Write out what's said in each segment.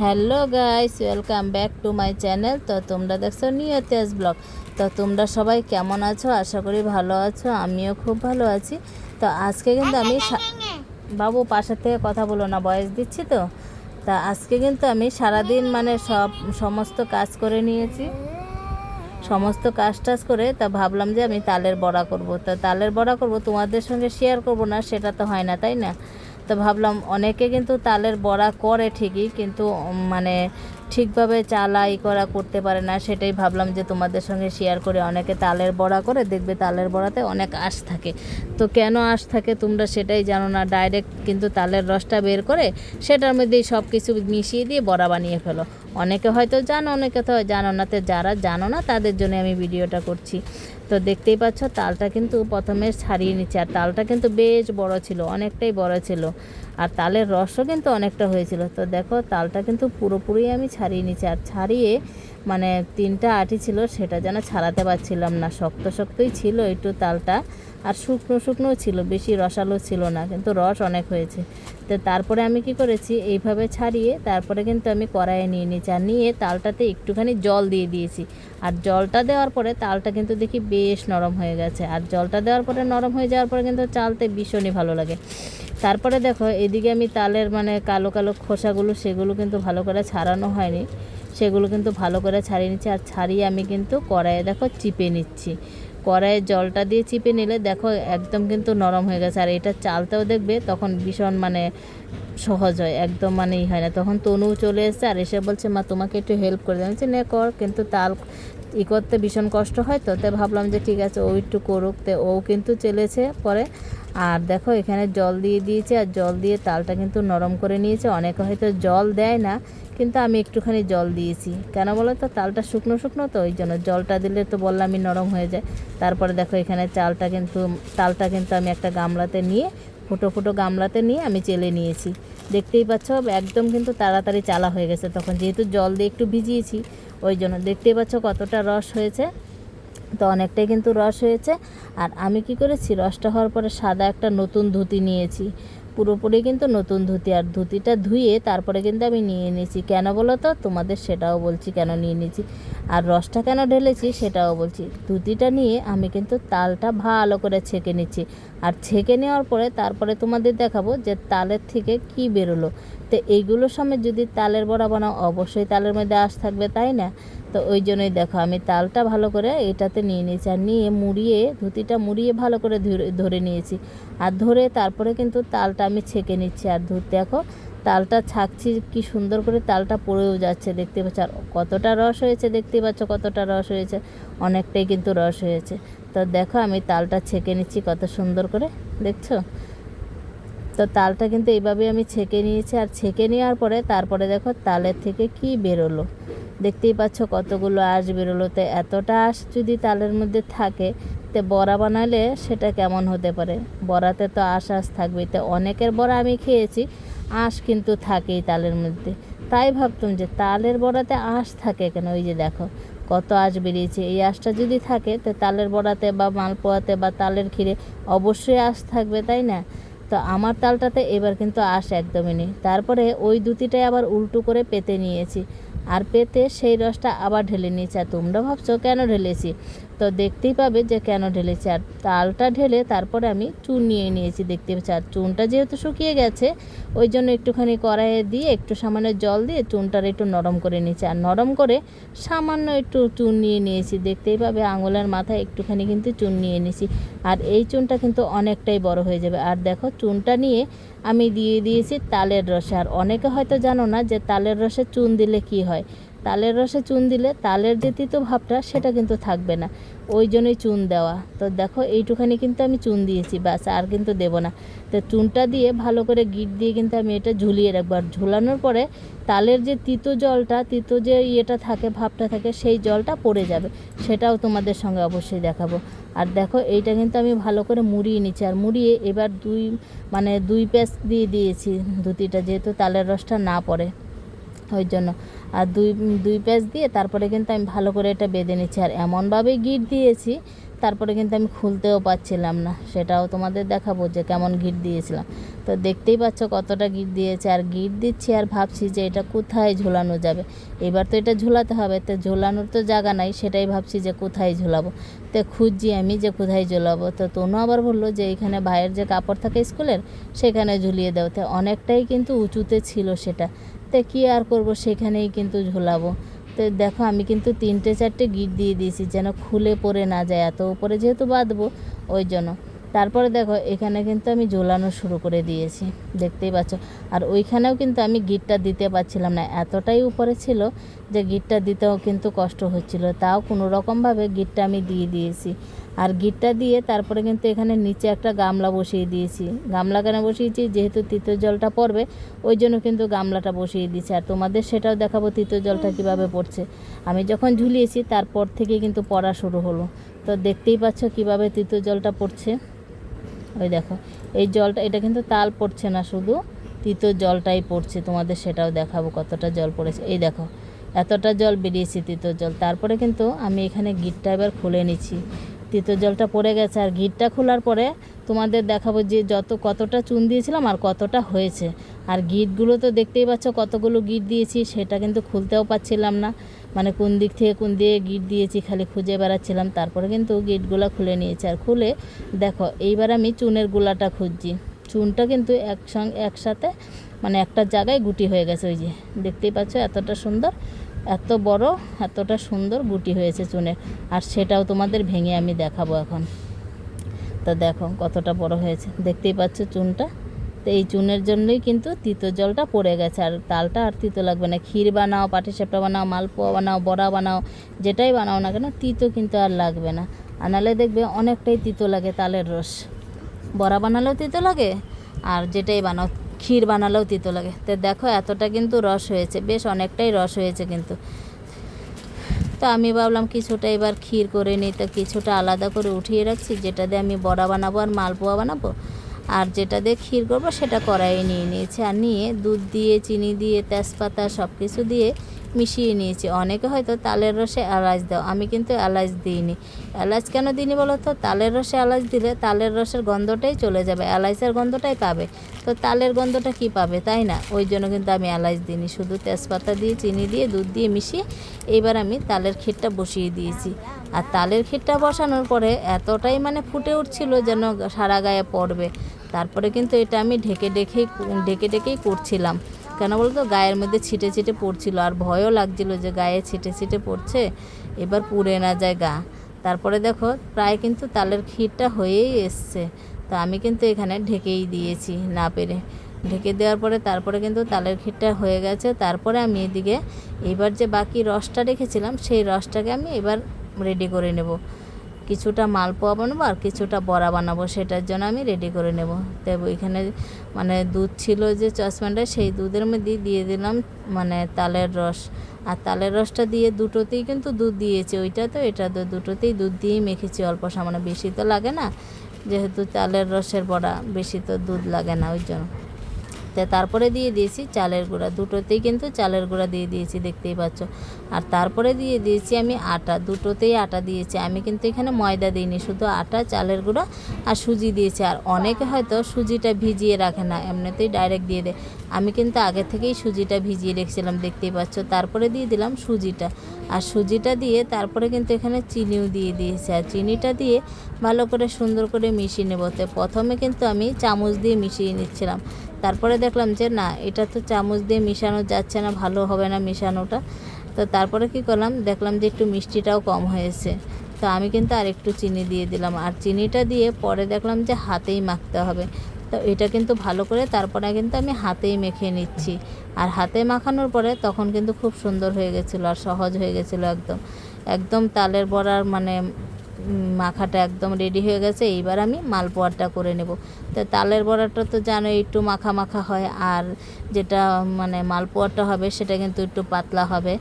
Hello guys, welcome back to my channel. তো তোমরা দেখছো নিয়তিয়াস ব্লগ। তো তোমরা সবাই কেমন আছো? আশা করি ভালো আছো। আমিও খুব ভালো আছি। তো আজকে কিন্তু আমি বাবু পাশের থেকে কথা বলো না, বয়স দিচ্ছি তো। তা আজকে কিন্তু আমি সারাদিন মানে সমস্ত কাজ করে নিয়েছি, সমস্ত কাজ টাজ করে তা ভাবলাম যে আমি তালের বড়া করব। তো তালের বড়া করব, তোমাদের সঙ্গে শেয়ার করব না সেটা তো হয় না, তাই না? তো ভাবলাম অনেকে কিন্তু তালের বড়া করে ঠিকই, কিন্তু মানে ঠিকভাবে করতে পারে না। সেটাই ভাবলাম যে তোমাদের সঙ্গে শেয়ার করে। অনেকে তালের বড়া করে, দেখবে তালের বড়াতে অনেক আঁশ থাকে। তো কেন আঁশ থাকে তোমরা সেটাই জানো না। ডাইরেক্ট কিন্তু তালের রসটা বের করে সেটার মধ্যেই সব কিছু মিশিয়ে দিয়ে বড়া বানিয়ে ফেলো। অনেকে হয়তো জানো, অনেকে তো জানো না। তো যারা জানো না তাদের জন্য আমি ভিডিওটা করছি। তো দেখতেই পাচ্ছ তালটা কিন্তু প্রথমে ছাড়িয়ে নিচ্ছে। আর তালটা কিন্তু বেশ বড় ছিল, অনেকটাই বড় ছিল। আর তালের রসও কিন্তু অনেকটা হয়েছিল। তো দেখো তালটা কিন্তু পুরোপুরি আমি ছাড়িয়ে নিচ্ছি। আর ছাড়িয়ে মানে 3টা আটি ছিল, সেটা যেন ছাড়াতে পারছিলাম না। শক্ত শক্তই ছিল একটু তালটা, আর শুকনো শুকনোও ছিল, বেশি রসালো ছিল না, কিন্তু রস অনেক হয়েছে। তো তারপরে আমি কি করেছি, এইভাবে ছাড়িয়ে তারপরে কিন্তু আমি কড়াইয়ে নিয়ে নিয়েছি। আর নিয়ে তালটাতে একটুখানি জল দিয়ে দিয়েছি। আর জলটা দেওয়ার পরে তালটা কিন্তু দেখি বেশ নরম হয়ে গেছে। আর জলটা দেওয়ার পরে নরম হয়ে যাওয়ার পরে কিন্তু চালতে ভীষণই ভালো লাগে। তারপরে দেখো এদিকে আমি তালের মানে কালো কালো খোসাগুলো, সেগুলো কিন্তু ভালো করে ছাড়ানো হয়নি, সেগুলো কিন্তু ভালো করে ছাড়িয়ে নিচ্ছি। আর ছাড়িয়ে আমি কিন্তু কড়াইয়ে দেখো চিপে নিচ্ছি। কড়াইয়ে জলটা দিয়ে চিপে নিলে দেখো একদম কিন্তু নরম হয়ে গেছে। আর এটা চালতেও দেখবে তখন ভীষণ মানে সহজ হয়, একদম মানে হয় না। তখন তনু চলে এসেছে আর এসে বলছে, মা তোমাকে একটু হেল্প করে দিচ্ছি, নে কর। কিন্তু তাল করতে ভীষণ কষ্ট হয়। তো ভাবলাম যে ঠিক আছে ও একটু করুক। তো ও কিন্তু চলেছে পরে। আর দেখো এখানে জল দিয়ে দিয়েছে, আর জল দিয়ে তালটা কিন্তু নরম করে নিয়েছে। অনেকে হয়তো জল দেয় না, কিন্তু আমি একটুখানি জল দিয়েছি। কেন বলো তো, তালটা শুকনো শুকনো তো, ওই জন্য জলটা দিলে তো বললামই নরম হয়ে যায়। তারপরে দেখো এখানে তালটা কিন্তু আমি একটা গামলাতে নিয়ে, ফুটো ফুটো গামলাতে নিয়ে আমি চেলে নিয়েছি। দেখতেই পাচ্ছ একদম কিন্তু তাড়াতাড়ি চালা হয়ে গেছে, তখন যেহেতু জল দিয়ে একটু ভিজিয়েছি ওই জন্য। দেখতেই পাচ্ছ কতটা রস হয়েছে। তো অনেকটাই কিন্তু রস হয়েছে। আর আমি কি করেছি, রসটা হওয়ার পরে সাদা একটা নতুন ধুতি নিয়েছি, পুরোপুরি কিন্তু নতুন ধুতি। আর ধুতিটা ধুয়ে তারপরে কিন্তু আমি নিয়ে নিয়েছি। কেন বলো তো, তোমাদের সেটাও বলছি কেন নিয়ে নিয়েছি। আর রসটা কেন ঢেলেছি সেটাও বলছি। ধুতিটা নিয়ে আমি কিন্তু তালটা ভালো করে ছেঁকে নিচ্ছি। আর ছেঁকে নেওয়ার পরে তারপরে তোমাদের দেখাবো যে তালের থেকে কি বেরোলো। তো এইগুলোর সময় যদি তালের বড়া বানাও, অবশ্যই তালের মধ্যে আঁশ থাকবে, তাই না? তো ওই জন্যই দেখো আমি তালটা ভালো করে এটাতে নিয়ে নিয়েছি। আর নিয়ে ধুতিটা মুড়িয়ে ভালো করে ধরে নিয়েছি। আর ধরে তারপরে কিন্তু তালটা আমি ছেঁকে নিচ্ছি। আর দেখো তালটা ছাঁকছি কি সুন্দর করে, তালটা পড়েও যাচ্ছে, দেখতে পাচ্ছ। আর কতটা রস হয়েছে, দেখতে পাচ্ছ কতটা রস হয়েছে, অনেকটাই কিন্তু রস হয়েছে। তো দেখো আমি তালটা ছেঁকে নিচ্ছি কত সুন্দর করে, দেখছো? তো তালটা কিন্তু এইভাবে আমি ছেঁকে নিয়েছি। আর ছেঁকে নেওয়ার পরে তারপরে দেখো তালের থেকে কি বেরোলো, দেখতেই পাচ্ছ কতগুলো আঁশ বেরোলো। তো এতটা আঁশ যদি তালের মধ্যে থাকে, তো বড়া বানালে সেটা কেমন হতে পারে? বড়াতে তো আঁশ থাকবেই। তো অনেকের বড়া আমি খেয়েছি, আঁশ কিন্তু থাকেই তালের মধ্যে। তাই ভাবতাম যে তালের বড়াতে আঁশ থাকে কেন। ওই যে দেখো কত আঁশ বেরিয়েছে। এই আঁশটা যদি থাকে তো তালের বড়াতে বা মালপোয়াতে বা তালের ক্ষীরে অবশ্যই আঁশ থাকবে, তাই না? তো আমার তালটাতে এবার কিন্তু আঁশ একদমই নেই। তারপরে ওই দুটিটাই আবার উল্টো করে পেতে নিয়েছি। আর পেতে সেই রসটা আবার ঢেলে নিয়েছি। আর তোমরা ভাবছো কেন ঢেলেছি, তো দেখতেই পাবে যে কেন ঢেলেছি। আর তালটা ঢেলে তারপরে আমি চুন নিয়ে নিয়েছি, দেখতে পাচ্ছি। আর চুনটা যেহেতু শুকিয়ে গেছে ওই জন্য একটুখানি কড়াইয়ে দিয়ে একটু সামান্য জল দিয়ে চুনটার একটু নরম করে নিয়েছি। আর নরম করে সামান্য একটু চুন নিয়ে নিয়েছি, দেখতেই পাবে আঙুলের মাথায় একটুখানি কিন্তু চুন নিয়ে নিয়েছি। আর এই চুনটা কিন্তু অনেকটাই বড় হয়ে যাবে। আর দেখো চুনটা নিয়ে আমি দিয়ে দিয়েছি তালের রসে। আর অনেকে হয়তো জানো না যে তালের রসে চুন দিলে কি হয়। তালের রসে চুন দিলে তালের যে তিতো ভাবটা সেটা কিন্তু থাকবে না, ওই জন্যই চুন দেওয়া। তো দেখো এইটুখানি কিন্তু আমি চুন দিয়েছি, ব্যাস, আর কিন্তু দেবো না। তো চুনটা দিয়ে ভালো করে গিট দিয়ে কিন্তু আমি এটা ঝুলিয়ে রাখবো। আর ঝুলানোর পরে তালের যে তিতো যে ইয়েটা থাকে, ভাবটা থাকে, সেই জলটা পড়ে যাবে। সেটাও তোমাদের সঙ্গে অবশ্যই দেখাবো। আর দেখো এইটা কিন্তু আমি ভালো করে মুড়িয়ে নিচ্ছি। আর মুড়িয়ে এবার দুই প্যাচ দিয়ে দিয়েছি ধুতিটা, যেহেতু তালের রসটা না পড়ে ওই জন্য। আর দুই প্যাচ দিয়ে তারপরে কিন্তু আমি ভালো করে এটা বেঁধে নিচ্ছি। আর এমনভাবেই গিট দিয়েছি, তারপরে কিন্তু আমি খুলতেও পারছিলাম না, সেটাও তোমাদের দেখাবো যে কেমন গিট দিয়েছিলাম। তো দেখতেই পাচ্ছ কতটা গিট দিয়েছে। আর গিট দিচ্ছি আর ভাবছি যে এটা কোথায় ঝোলানো যাবে। এবার তো এটা ঝোলাতে হবে, তো ঝোলানোর তো জায়গা নাই, সেটাই ভাবছি যে কোথায় ঝোলাবো। তো খুঁজছি আমি যে কোথায় ঝোলাবো। তো তনু আবার বললো যে এখানে ভাইয়ের যে কাপড় থাকে স্কুলের সেখানে ঝুলিয়ে দাও। তো অনেকটাই কিন্তু উঁচুতে ছিল সেটা, তো কী আর করবো, সেখানেই কিন্তু ঝোলাবো। তো দেখো আমি কিন্তু 3-4টে গিট দিয়ে দিয়েছি যেন খুলে পড়ে না যায়, এত উপরে যেহেতু বাঁধবো ওই জন্য। তারপরে দেখো এখানে কিন্তু আমি ঝোলানো শুরু করে দিয়েছি, দেখতেই পাচ্ছ। আর ওইখানেও কিন্তু আমি গিটটা দিতে পারছিলাম না, এতটাই উপরে ছিল যে গিটটা দিতেও কিন্তু কষ্ট হচ্ছিল। তাও কোনো রকমভাবে গিটটা আমি দিয়ে দিয়েছি। আর গিটটা দিয়ে তারপরে কিন্তু এখানে নিচে একটা গামলা বসিয়ে দিয়েছি। গামলা কেন বসিয়েছি, যেহেতু তিতো জলটা পড়বে ওই জন্য কিন্তু গামলাটা বসিয়ে দিয়েছি। আর তোমাদের সেটাও দেখাবো তিতো জলটা কীভাবে পড়ছে। আমি যখন ঝুলিয়েছি তারপর থেকে কিন্তু পড়া শুরু হলো। তো দেখতেই পাচ্ছ কীভাবে তিতো জলটা পড়ছে। ওই দেখো এই জলটা, এটা কিন্তু তাল পড়ছে না, শুধু তিতো জলটাই পড়ছে। তোমাদের সেটাও দেখাবো কতটা জল পড়েছে। এই দেখো এতটা জল বেরিয়েছে তিতো জল। তারপরে কিন্তু আমি এখানে গিটটা এবার খুলে নিচ্ছি, তিতো জলটা পড়ে গেছে। আর গিটটা খোলার পরে তোমাদের দেখাবো যে কতটা চুন দিয়েছিলাম আর কতটা হয়েছে। আর গিটগুলো তো দেখতেই পাচ্ছ কতগুলো গিট দিয়েছি, সেটা কিন্তু খুলতেও পারছিলাম না, মানে কোন দিক থেকে কোন দিয়ে গিট দিয়েছি খালি খুঁজে বেড়াচ্ছিলাম। তারপরে কিন্তু গিটগুলো খুলে নিয়েছি। আর খুলে দেখো এইবার আমি চুনের গুলাটা খুঁজছি। চুনটা কিন্তু একসাথে মানে একটা জায়গায় গুটি হয়ে গেছে, ওই যে দেখতেই পাচ্ছ এতটা সুন্দর, এত বড়, এতটা সুন্দর গুটি হয়েছে চুনের। আর সেটাও তোমাদের ভেঙে আমি দেখাবো এখন। তো দেখো কতটা বড় হয়েছে, দেখতেই পাচ্ছ চুনটা। তো এই চুনের জন্যই কিন্তু তিতো জলটা পড়ে গেছে। আর তালটা আর তিতো লাগবে না। ক্ষীর বানাও, পাটিসাপটা বানাও, মালপোয়া বানাও, বড়া বানাও, যেটাই বানাও না কেন তিতো কিন্তু আর লাগবে না। আর নাহলে দেখবে অনেকটাই তিতো লাগে তালের রস। বড়া বানালেও তিতো লাগে, আর যেটাই বানাও ক্ষীর বানালেও তিতো লাগে। তো দেখো এতটা কিন্তু রস হয়েছে, বেশ অনেকটাই রস হয়েছে কিন্তু। তো আমি ভাবলাম কিছুটা এবার ক্ষীর করে নিই, তো কিছুটা আলাদা করে উঠিয়ে রাখছি, যেটা দিয়ে আমি বড়া বানাবো আর মালপোয়া বানাবো। আর যেটা দিয়ে ক্ষীর করবো সেটা কড়াইয়ে নিয়ে নিয়েছি। আর নিয়ে দুধ দিয়ে, চিনি দিয়ে, তেজপাতা সব কিছু দিয়ে মিশিয়ে নিয়েছি। অনেকে হয়তো তালের রসে এলাচ দাও, আমি কিন্তু এলাচ দিইনি। এলাচ কেন দিইনি বলো তো, তালের রসে এলাচ দিলে তালের রসের গন্ধটাই চলে যাবে, এলাচের গন্ধটাই পাবে। তো তালের গন্ধটা কি পাবে, তাই না? ওই জন্য কিন্তু আমি এলাচ দিইনি, শুধু তেজপাতা দিয়ে, চিনি দিয়ে, দুধ দিয়ে মিশিয়ে এইবার আমি তালের ক্ষীরটা বসিয়ে দিয়েছি। আর তালের ক্ষীরটা বসানোর পরে এতটাই মানে ফুটে উঠছিল যেন সারা গায়ে পড়বে। তারপরে কিন্তু এটা আমি ঢেকে ঢেকেই করছিলাম, কেন বলতো গায়ের মধ্যে ছিটে ছিটে পড়ছিল। আর ভয়ও লাগছিল যে গায়ে ছিটে ছিটে পড়ছে, এবার পুড়ে না যায় গা। তারপরে দেখো প্রায় কিন্তু তালের ক্ষীরটা হয়েই এসছে। তো আমি কিন্তু এখানে ঢেকেই দিয়েছি না পেরে। ঢেকে দেওয়ার পরে তারপরে কিন্তু তালের ক্ষীরটা হয়ে গেছে। তারপরে আমি এদিকে এবার যে বাকি রসটা রেখেছিলাম সেই রসটাকে আমি এবার রেডি করে নেব। কিছুটা মালপোয়া বানাবো আর কিছুটা বড়া বানাবো, সেটার জন্য আমি রেডি করে নেব। তো এখানে মানে দুধ ছিল যে সসপ্যানটা, সেই দুধের মধ্যে দিয়ে দিলাম মানে তালের রস। আর তালের রসটা দিয়ে দুটোতেই কিন্তু দুধ দিয়েছি, ওইটা তো এটা তো দুটোতেই দুধ দিয়েই মেখেছি অল্প সামান্য, বেশি তো লাগে না, যেহেতু তালের রসের বড়া বেশি তো দুধ লাগে না ওই জন্য। তো তারপরে দিয়ে দিয়েছি চালের গুঁড়া, দুটোতেই কিন্তু চালের গুঁড়া দিয়ে দিয়েছি, দেখতেই পাচ্ছ। আর তারপরে দিয়ে দিয়েছি আমি আটা, দুটোতেই আটা দিয়েছি। আমি কিন্তু এখানে ময়দা দিইনি, শুধু আটা, চালের গুঁড়া আর সুজি দিয়েছি। আর অনেকে হয়তো সুজিটা ভিজিয়ে রাখে না, এমনিতেই ডাইরেক্ট দিয়ে দেয়। আমি কিন্তু আগে থেকেই সুজিটা ভিজিয়ে রেখেছিলাম, দেখতেই পাচ্ছ। তারপরে দিয়ে দিলাম সুজিটা, আর সুজিটা দিয়ে তারপরে কিন্তু এখানে চিনিও দিয়ে দিয়েছি। আর চিনিটা দিয়ে ভালো করে সুন্দর করে মিশিয়ে নেব। তো প্রথমে কিন্তু আমি চামচ দিয়ে মিশিয়ে নিচ্ছিলাম, তারপরে দেখলাম যে না, এটা তো চামচ দিয়ে মিশানো যাচ্ছে না, ভালো হবে না মিশানোটা। তো তারপরে কি করলাম, দেখলাম যে একটু মিষ্টিটাও কম হয়েছে, তো আমি কিন্তু আর একটু চিনি দিয়ে দিলাম। আর চিনিটা দিয়ে পরে দেখলাম যে হাতেই মাখতে হবে। তো এটা কিন্তু ভালো করে তারপরে কিন্তু আমি হাতেই মেখে নিচ্ছি। আর হাতে মাখানোর পরে তখন কিন্তু খুব সুন্দর হয়ে গেছিলো আর সহজ হয়ে গেছিলো একদম। একদম তালের বড়ার মানে মাখাটা একদম রেডি হয়ে গেছে। এইবার আমি মালপোয়াটা করে নেব। তো তালের বড়াটা তো জানো একটু মাখা মাখা হয়, আর যেটা মানে মালপোয়াটা হবে সেটা কিন্তু একটু পাতলা হবে।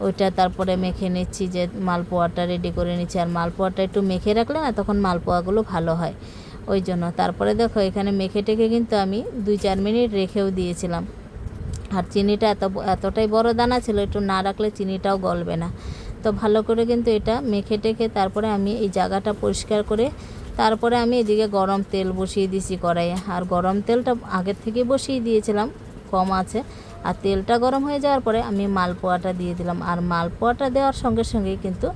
ওইটা তারপরে মেখে নিচ্ছি, যে মালপোয়াটা রেডি করে নিচ্ছি। আর মালপোয়াটা একটু মেখে রাখলে না তখন মালপোয়াগুলো ভালো হয়, ওই জন্য। তারপরে দেখো এখানে মেখে টেখে কিন্তু আমি 2-4 মিনিট রেখেও দিয়েছিলাম। আর চিনিটা এতটাই বড় দানা ছিল, একটু না রাখলে চিনিটাও গলবে না। তো ভালো করে কিন্তু এটা মেখে টেখে তারপরে আমি এই জায়গাটা পরিষ্কার করে তারপরে আমি এদিকে গরম তেল বসিয়ে দিয়েছি কড়াইয়ে। আর গরম তেলটা আগের থেকে বসিয়ে দিয়েছিলাম, কম আছে। আর তেলটা গরম হয়ে যাওয়ার পরে আমি মালপোয়াটা দিয়ে দিলাম। আর মালপোয়াটা দেওয়ার সঙ্গে সঙ্গেই কিন্তু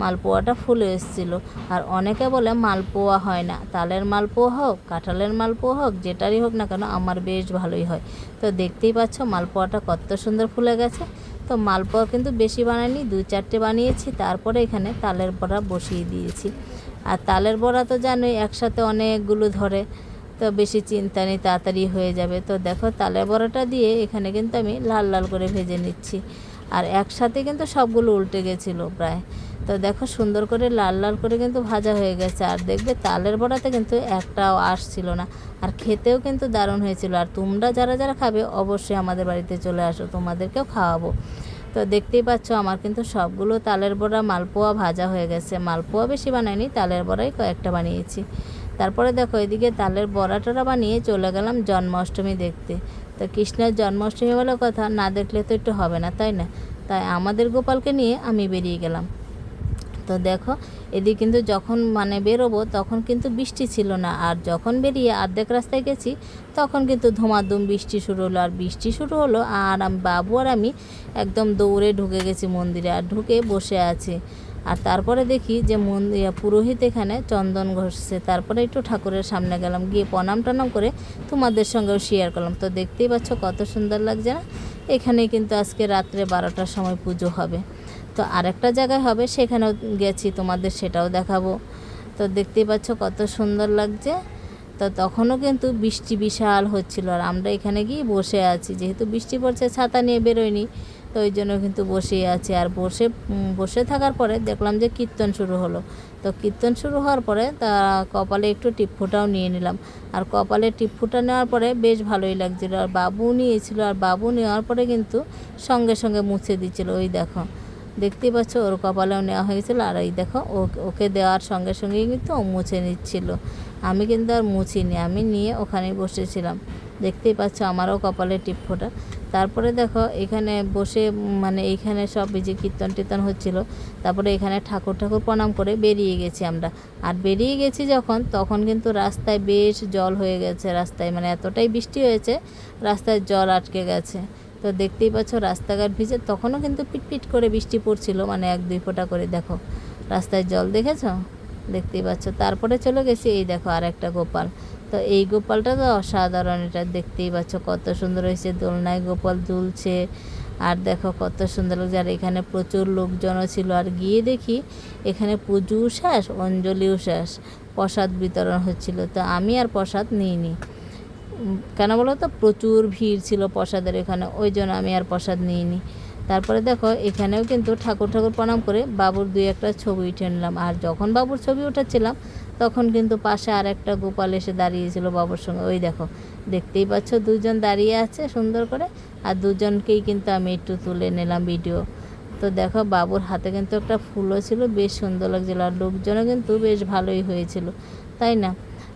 মালপোয়াটা ফুলে এসেছিল। আর অনেকে বলে মালপোয়া হয় না, তালের মালপোয়া হোক কাঁঠালের মালপোয়া হোক যেটারই হোক না কেন আমার বেশ ভালোই হয়। তো দেখতেই পাচ্ছ মালপোয়াটা কত সুন্দর ফুলে গেছে। তো মালপোয়া কিন্তু বেশি বানাইনি, 2-4টে বানিয়েছি। তারপরে এখানে তালের বড়া বসিয়ে দিয়েছি। আর তালের বড়া তো জানোই একসাথে অনেকগুলো ধরে, তো বেশি চিন্তা নেই, তাড়াতাড়ি হয়ে যাবে। তো দেখো তালের বড়াটা দিয়ে এখানে কিন্তু আমি লাল লাল করে ভেজে নিচ্ছি। আর একসাথে কিন্তু সবগুলো উল্টে গেছিলো প্রায়। তো দেখো সুন্দর করে লাল লাল করে কিন্তু ভাজা হয়ে গেছে। আর দেখবে তালের বড়াতে কিন্তু একটাও আসছিল না, আর খেতেও কিন্তু দারুণ হয়েছিল। আর তোমরা যারা যারা খাবে অবশ্যই আমাদের বাড়িতে চলে আসো, তোমাদেরকেও খাওয়াবো। তো দেখতেই পাচ্ছ আমার কিন্তু সবগুলো তালের বড়া মালপোয়া ভাজা হয়ে গেছে। মালপোয়া বেশি বানাইনি, তালের বড়াই কয়েকটা বানিয়েছি। তারপরে দেখো এদিকে তালের বড়া টড়া বানিয়ে চলে গেলাম জন্মাষ্টমী দেখতে। তো কৃষ্ণের জন্মাষ্টমী বলে কথা, না দেখলে তো একটু হবে না, তাই না? তাই আমাদের গোপালকে নিয়ে আমি বেরিয়ে গেলাম। তো দেখো এদিকে কিন্তু যখন বেরোবো তখন কিন্তু বৃষ্টি ছিল না, আর যখন বেরিয়ে অর্ধেক রাস্তায় গেছি তখন কিন্তু ধুমাধুম বৃষ্টি শুরু হলো। আর বৃষ্টি শুরু হলো আর বাবু আর আমি একদম দৌড়ে ঢুকে গেছি মন্দিরে, আর ঢুকে বসে আছি। আর তারপরে দেখি যে পুরোহিত এখানে চন্দন ঘষছে। তারপরে একটু ঠাকুরের সামনে গেলাম, গিয়ে প্রণাম টনাম করে তোমাদের সঙ্গেও শেয়ার করলাম। তো দেখতেই পাচ্ছ কত সুন্দর লাগছে না? এখানে কিন্তু আজকে রাত্রে 12টার সময় পুজো হবে। তো আরেকটা জায়গায় হবে, সেখানেও গেছি, তোমাদের সেটাও দেখাবো। তো দেখতেই পাচ্ছ কত সুন্দর লাগছে। তো তখনও কিন্তু বৃষ্টি বিশাল হচ্ছিল, আর আমরা এখানে গিয়ে বসে আছি। যেহেতু বৃষ্টি পড়ছে ছাতা নিয়ে বেরোয়নি, তো ওই জন্য কিন্তু বসেই আছি। আর বসে থাকার পরে দেখলাম যে কীর্তন শুরু হলো। তো কীর্তন শুরু হওয়ার পরে তা কপালে একটু টিপফোঁটাও নিয়ে নিলাম। আর কপালে টিপফোঁটা নেওয়ার পরে বেশ ভালোই লাগছিলো। আর বাবু নিয়েছিল, আর বাবু নেওয়ার পরে কিন্তু সঙ্গে সঙ্গে মুছে দিচ্ছিলো। ওই দেখো দেখতেই পাচ্ছ ওর কপালেও নেওয়া হয়েছিল। আর এই দেখো ওকে দেওয়ার সঙ্গে সঙ্গেই কিন্তু ও মুছে নিচ্ছিল। আমি কিন্তু আর মুছিনি, আমি নিয়ে ওখানেই বসেছিলাম। দেখতেই পাচ্ছ আমারও কপালে টিপ ফোটা। তারপরে দেখো এখানে বসে এইখানে সব এই যে কীর্তন টীর্তন হচ্ছিলো। তারপরে এখানে ঠাকুর প্রণাম করে বেরিয়ে গেছি আমরা। আর বেরিয়ে গেছি যখন, তখন কিন্তু রাস্তায় বেশ জল হয়ে গেছে। রাস্তায় এতটাই বৃষ্টি হয়েছে, রাস্তায় জল আটকে গেছে। তো দেখতেই পাচ্ছ রাস্তাঘাট ভিজে, তখনও কিন্তু পিটপিট করে বৃষ্টি পড়ছিল, 1-2 ফোঁটা করে। দেখো রাস্তায় জল দেখেছো, দেখতেই পাচ্ছ। তারপরে চলে গেছি এই দেখো আর একটা গোপাল। তো এই গোপালটা তো অসাধারণ, এটা দেখতেই পাচ্ছ কত সুন্দর হয়েছে। দোলনায় গোপাল দুলছে, আর দেখো কত সুন্দর লাগছে। আর এখানে প্রচুর লোকজনও ছিল। আর গিয়ে দেখি এখানে পুজো শেষ, অঞ্জলিও শেষ, প্রসাদ বিতরণ হচ্ছিল। তো আমি আর প্রসাদ নিইনি, কেন বলো তো, প্রচুর ভিড় ছিল প্রসাদের এখানে, ওই জন্য আমি আর প্রসাদ নিইনি। তারপরে দেখো এখানেও কিন্তু ঠাকুর প্রণাম করে বাবুর 2-1টা ছবি উঠে নিলাম। আর যখন বাবুর ছবি উঠাচ্ছিলাম তখন কিন্তু পাশে আর একটা গোপাল এসে দাঁড়িয়েছিল বাবুর সঙ্গে। ওই দেখো দেখতেই পাচ্ছ দুজন দাঁড়িয়ে আছে সুন্দর করে, আর দুজনকেই কিন্তু আমি একটু তুলে নিলাম ভিডিও। তো দেখো বাবুর হাতে কিন্তু একটা ফুলও ছিল, বেশ সুন্দর লাগছিলো। আর লোকজনও কিন্তু বেশ ভালোই হয়েছিল, তাই না?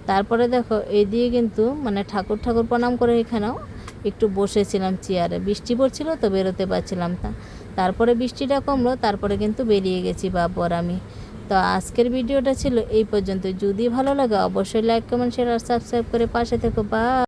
তারপরে দেখো এই দিয়ে কিন্তু ঠাকুর প্রণাম করে এখানেও একটু বসেছিলাম চেয়ারে। বৃষ্টি পড়ছিল তো বেরোতে পারছিলাম না। তারপরে বৃষ্টিটা কমলো, তারপরে কিন্তু বেরিয়ে গেছি বাবু আর আমি। তো আজকের ভিডিওটা ছিল এই পর্যন্ত। যদি ভালো লাগে অবশ্যই লাইক কমেন্ট শেয়ার আর সাবস্ক্রাইব করে পাশে থেকো। বাই।